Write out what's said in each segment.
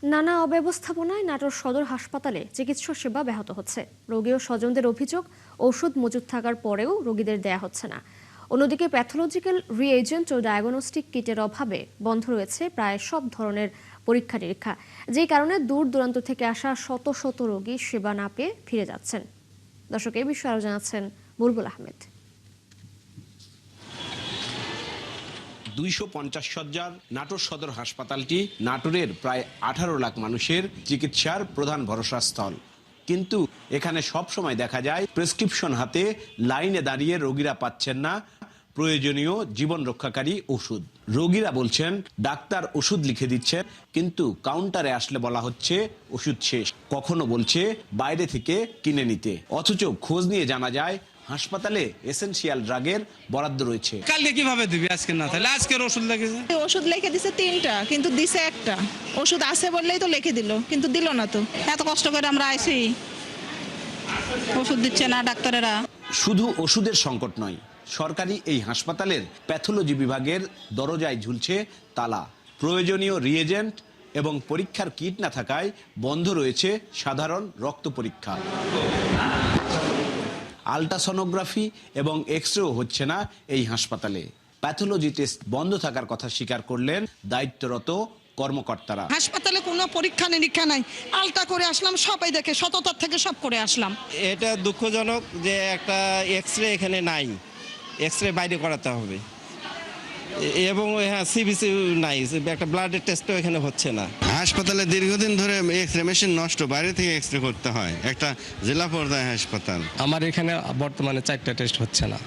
নানা অব্যবস্থাপনায় নাটোর সদর হাসপাতালে চিকিৎসা সেবা ব্যাহত হচ্ছে। রোগী ও স্বজনদের অভিযোগ, ঔষধ মজুত থাকার পরেও রোগীদের দেয়া হচ্ছে না। অন্যদিকে প্যাথোলজিক্যাল রিএজেন্ট ও ডায়াগনস্টিক কিটের অভাবে বন্ধ রয়েছে প্রায় সব ধরনের পরীক্ষা নিরীক্ষা, যেই কারণে দূর দূরান্ত থেকে আসা শত শত রোগী সেবা না পেয়ে ফিরে যাচ্ছেন। দর্শক, এই বিষয়ে আরো জানাচ্ছেন বুলবুল আহমেদ। 250 শয্যার নাটোর সদর হাসপাতালটি নাটোরের প্রায় 18 লাখ মানুষের চিকিৎসার প্রধান ভরসাস্থল। কিন্তু এখানে সব সময় দেখা যায় প্রেসক্রিপশন হাতে লাইনে দাঁড়িয়ে রোগীরা পাচ্ছেন না প্রয়োজনীয় জীবন রক্ষাকারী ওষুধ। রোগীরা বলছেন ডাক্তার ওষুধ লিখে দিচ্ছেন, কিন্তু কাউন্টারে আসলে বলা হচ্ছে ওষুধ শেষ। কখনো বলছে বাইরে থেকে কিনে নিতে, অথচ খোঁজ নিয়ে জানা যায় হাসপাতালে এসেনশিয়াল ড্রাগের বরাদ্দ রয়েছে। কালকে কিভাবে দিবি? আজকে না, তাহলে আজকের ওষুধ লেগেছে। ওষুধ লিখে দিছে 3টা, কিন্তু দিছে একটা। ওষুধ আছে বললেই তো লিখে দিল, কিন্তু দিল না তো। এত কষ্ট করে আমরা আইছি, ওষুধ দিচ্ছে না ডাক্তারেরা। শুধু ওষুধের সংকট নয়, সরকারি এই হাসপাতালের প্যাথোলজি বিভাগের দরজায় ঝুলছে তালা। প্রয়োজনীয় রিএজেন্ট এবং পরীক্ষার কিট না থাকায় বন্ধ রয়েছে সাধারণ রক্ত পরীক্ষা। আল্ট্রাসোনোগ্রাফি এবং এক্সরেও হচ্ছে না এই হাসপাতালে। প্যাথোলজি টেস্ট বন্ধ থাকার কথা স্বীকার করলেন দায়িত্বরত কর্মকর্তারা। হাসপাতালে কোনো পরীক্ষা নিরীক্ষা নাই, আলটা করে আসলাম, সবাই দেখে সততার থেকে সব করে আসলাম। এটা দুঃখজনক যে একটা এক্সরে এখানে নাই, এক্সরে বাইরে করাতে হবে, এবং হ্যাঁ সিবিসি নাই, একটা ব্লাডের টেস্টও এখানে হচ্ছে না। হাসপাতালে দীর্ঘদিন ধরে এক্সরে মেশিন নষ্ট, বাইরে থেকে এক্সরে করতে হয়, একটা জেলা পর্যায়ে হাসপাতাল। আমার এখানে বর্তমানে 4টা টেস্ট হচ্ছে না,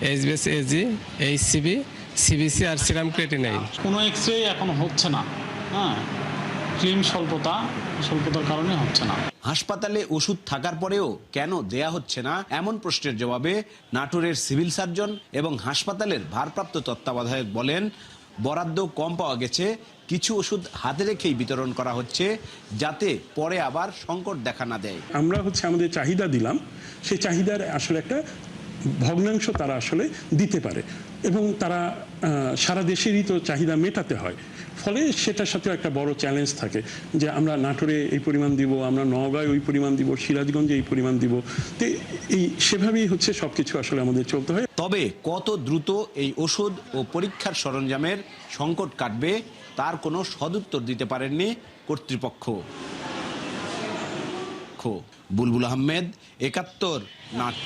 এইচবিএস, এজি, এইচসিবি, সিবিসি আর সিরাম ক্রিয়েটিনিন। কোনো এক্সরে এখন হচ্ছে না, ক্রিম স্বল্পতার কারণে হচ্ছে না। হাসপাতালে ওষুধ থাকার পরেও কেন দেয়া হচ্ছে না, এমন প্রশ্নের জবাবে নাটোরের সিভিল সার্জন এবং হাসপাতালের ভারপ্রাপ্ত তত্ত্বাবধায়ক বলেন, বরাদ্দ কম পাওয়া গেছে, কিছু ওষুধ হাতে রেখেই বিতরণ করা হচ্ছে, যাতে পরে আবার সংকট দেখা না দেয়। আমরা আমাদের চাহিদা দিলাম, সেই চাহিদার আসলে একটা ভগ্নাংশ তারা আসলে দিতে পারে, এবং তারা সারা দেশেরই তো চাহিদা মেটাতে হয়। ফলে সেটার সাথে একটা বড় চ্যালেঞ্জ থাকে যে আমরা নাটোরে এই পরিমাণ দিব, আমরা নওগাঁয় ওই পরিমাণ দিব, সিরাজগঞ্জে এই পরিমাণ দিব। তো এই সেভাবেই সবকিছু আসলে আমাদের চলতে হয়। তবে কত দ্রুত এই ওষুধ ও পরীক্ষার সরঞ্জামের সংকট কাটবে তার কোনো সদুত্তর দিতে পারেননি কর্তৃপক্ষ। বুলবুল আহমেদ, 71 নাটোর।